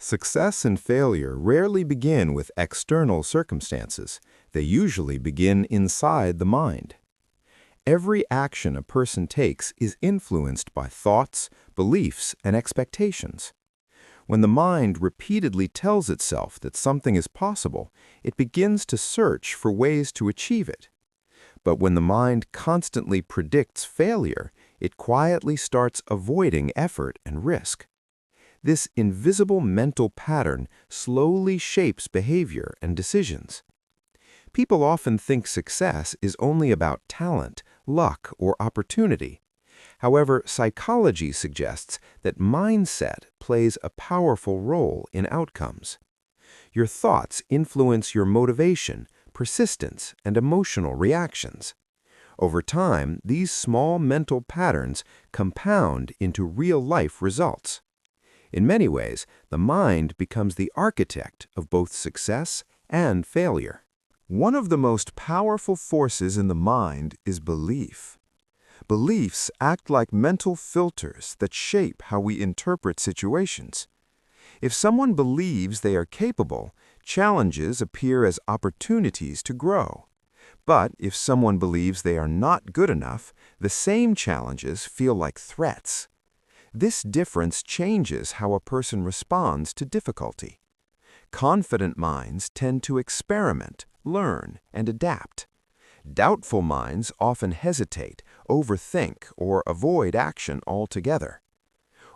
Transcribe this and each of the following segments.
Success and failure rarely begin with external circumstances. They usually begin inside the mind. Every action a person takes is influenced by thoughts, beliefs, and expectations. When the mind repeatedly tells itself that something is possible, it begins to search for ways to achieve it. But when the mind constantly predicts failure, it quietly starts avoiding effort and risk. This invisible mental pattern slowly shapes behavior and decisions. People often think success is only about talent, luck, or opportunity. However, psychology suggests that mindset plays a powerful role in outcomes. Your thoughts influence your motivation, persistence, and emotional reactions. Over time, these small mental patterns compound into real-life results. In many ways, the mind becomes the architect of both success and failure. One of the most powerful forces in the mind is belief. Beliefs act like mental filters that shape how we interpret situations. If someone believes they are capable, challenges appear as opportunities to grow. But if someone believes they are not good enough, the same challenges feel like threats. This difference changes how a person responds to difficulty. Confident minds tend to experiment, learn, and adapt. Doubtful minds often hesitate, overthink, or avoid action altogether.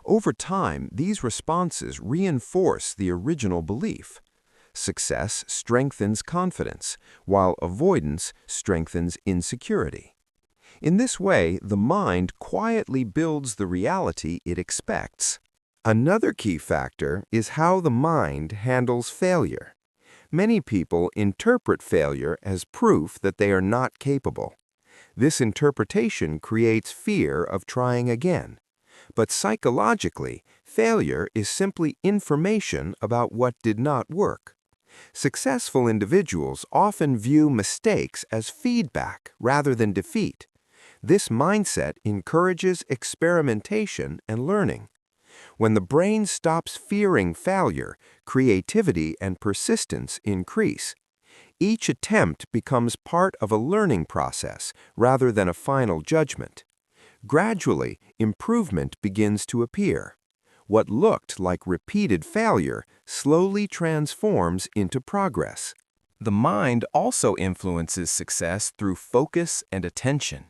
Over time, these responses reinforce the original belief. Success strengthens confidence, while avoidance strengthens insecurity. In this way, the mind quietly builds the reality it expects. Another key factor is how the mind handles failure. Many people interpret failure as proof that they are not capable. This interpretation creates fear of trying again. But psychologically, failure is simply information about what did not work. Successful individuals often view mistakes as feedback rather than defeat. This mindset encourages experimentation and learning. When the brain stops fearing failure, creativity and persistence increase. Each attempt becomes part of a learning process rather than a final judgment. Gradually, improvement begins to appear. What looked like repeated failure slowly transforms into progress. The mind also influences success through focus and attention.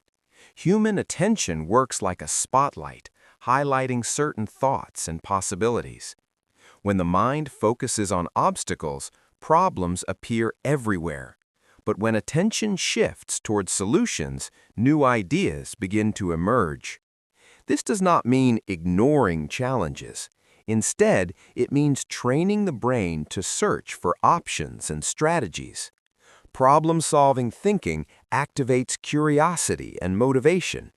Human attention works like a spotlight, highlighting certain thoughts and possibilities. When the mind focuses on obstacles, problems appear everywhere. But when attention shifts towards solutions, new ideas begin to emerge. This does not mean ignoring challenges. Instead, it means training the brain to search for options and strategies. Problem-solving thinking activates curiosity and motivation.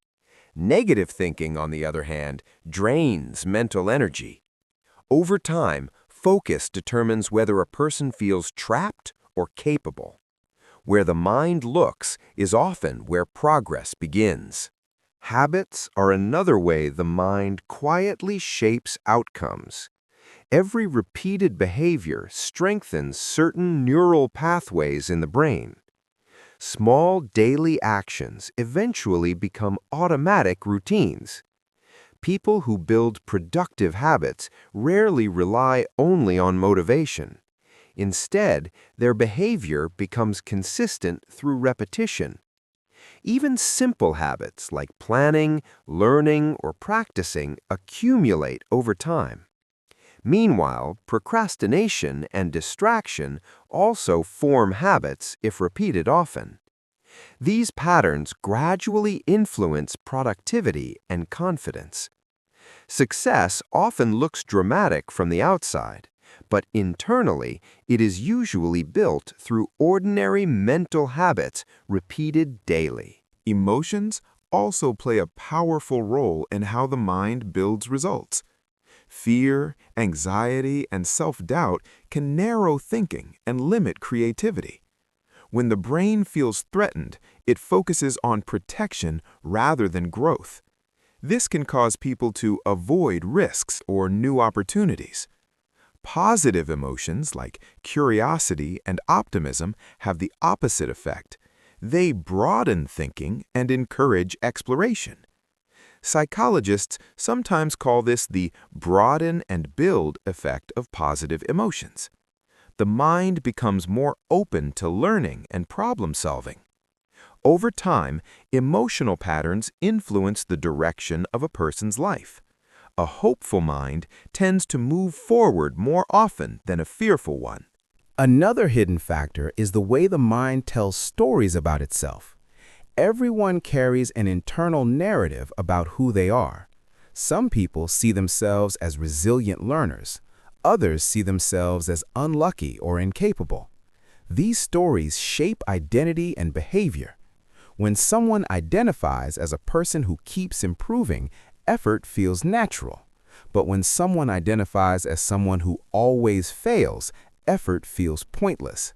Negative thinking, on the other hand, drains mental energy. Over time, focus determines whether a person feels trapped or capable. Where the mind looks is often where progress begins. Habits are another way the mind quietly shapes outcomes. Every repeated behavior strengthens certain neural pathways in the brain. Small daily actions eventually become automatic routines. People who build productive habits rarely rely only on motivation. Instead, their behavior becomes consistent through repetition. Even simple habits like planning, learning, or practicing accumulate over time. Meanwhile, procrastination and distraction also form habits if repeated often. These patterns gradually influence productivity and confidence. Success often looks dramatic from the outside, but internally, it is usually built through ordinary mental habits repeated daily. Emotions also play a powerful role in how the mind builds results. Fear, anxiety, and self-doubt can narrow thinking and limit creativity. When the brain feels threatened, it focuses on protection rather than growth. This can cause people to avoid risks or new opportunities. Positive emotions like curiosity and optimism have the opposite effect. They broaden thinking and encourage exploration. Psychologists sometimes call this the broaden and build effect of positive emotions. The mind becomes more open to learning and problem solving. Over time, emotional patterns influence the direction of a person's life. A hopeful mind tends to move forward more often than a fearful one. Another hidden factor is the way the mind tells stories about itself. Everyone carries an internal narrative about who they are. Some people see themselves as resilient learners. Others see themselves as unlucky or incapable. These stories shape identity and behavior. When someone identifies as a person who keeps improving, effort feels natural. But when someone identifies as someone who always fails, effort feels pointless.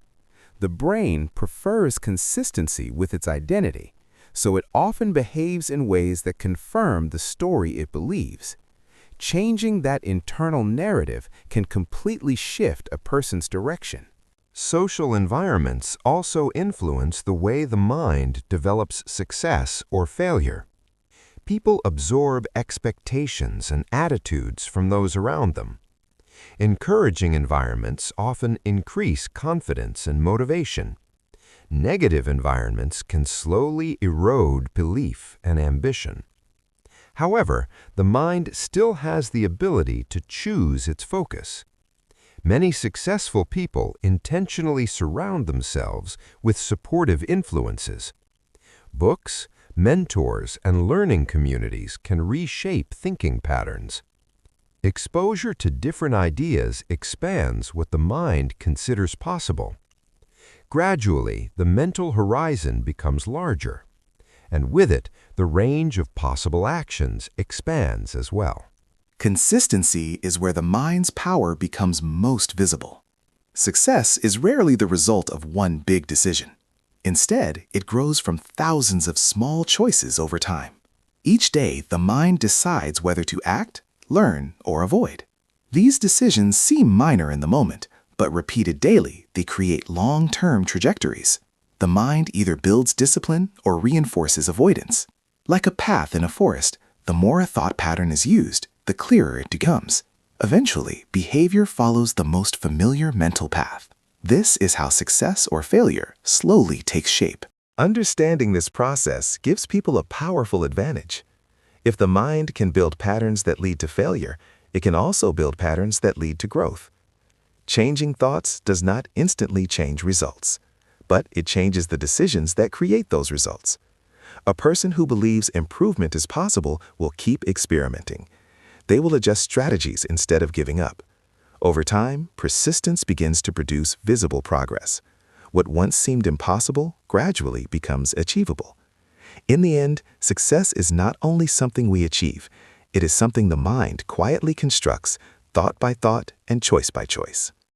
The brain prefers consistency with its identity, so it often behaves in ways that confirm the story it believes. Changing that internal narrative can completely shift a person's direction. Social environments also influence the way the mind develops success or failure. People absorb expectations and attitudes from those around them. Encouraging environments often increase confidence and motivation. Negative environments can slowly erode belief and ambition. However, the mind still has the ability to choose its focus. Many successful people intentionally surround themselves with supportive influences. Books, mentors, and learning communities can reshape thinking patterns. Exposure to different ideas expands what the mind considers possible. Gradually, the mental horizon becomes larger, and with it, the range of possible actions expands as well. Consistency is where the mind's power becomes most visible. Success is rarely the result of one big decision. Instead, it grows from thousands of small choices over time. Each day, the mind decides whether to act, learn, or avoid. These decisions seem minor in the moment, but repeated daily, they create long-term trajectories. The mind either builds discipline or reinforces avoidance. Like a path in a forest, the more a thought pattern is used, the clearer it becomes. Eventually, behavior follows the most familiar mental path. This is how success or failure slowly takes shape. Understanding this process gives people a powerful advantage. If the mind can build patterns that lead to failure, it can also build patterns that lead to growth. Changing thoughts does not instantly change results, but it changes the decisions that create those results. A person who believes improvement is possible will keep experimenting. They will adjust strategies instead of giving up. Over time, persistence begins to produce visible progress. What once seemed impossible gradually becomes achievable. In the end, success is not only something we achieve, it is something the mind quietly constructs, thought by thought and choice by choice.